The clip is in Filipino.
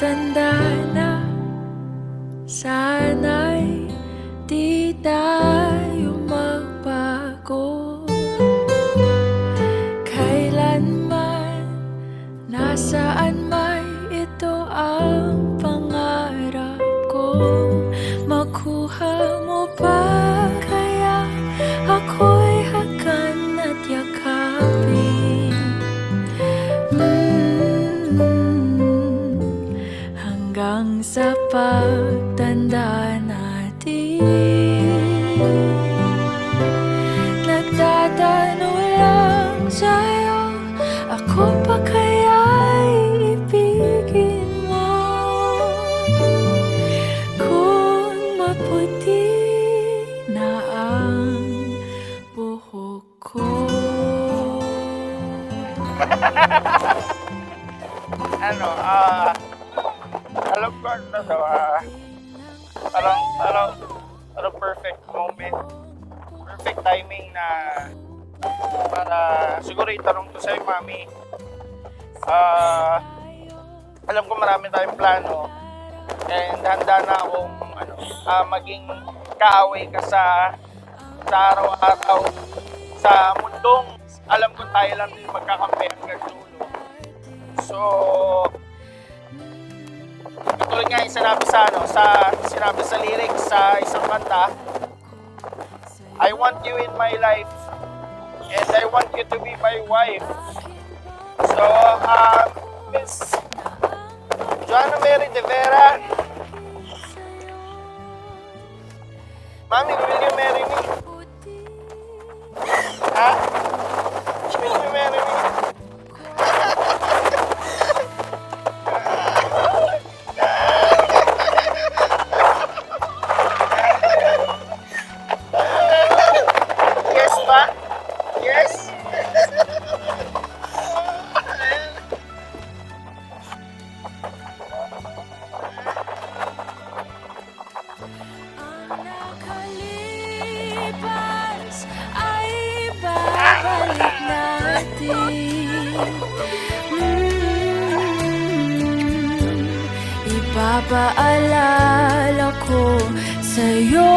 tanda na, sana'y di tayo magbago. Kailanman, nasaan may ito ang pangarap ko. Makuha mo ba kaya ako'y hakan at yakapin? Hanggang sa pagtanda natin, nagtatanong lang sa'yo, ako pa kaya'y ibigin mo? Kung maputi na ang buhok ko. Alam ko na to, parang perfect moment, perfect timing na para siguro itanong to sa'yo, mami. Alam ko marami tayong plano and handa na akong maging kaaway ka sa araw-araw sa mundong alam ko tayo lang din magkakampi hanggang dulo. So, tulad nga yung sinabi sa lyrics sa isang kanta, I want you in my life and I want you to be my wife. So, Miss Joanna Mary De Vera, Mami, will you marry me? Ha? Will you marry me? Yes ba? Yes? Nakalipas ay babalik natin. Ipapaalala ko sa'yo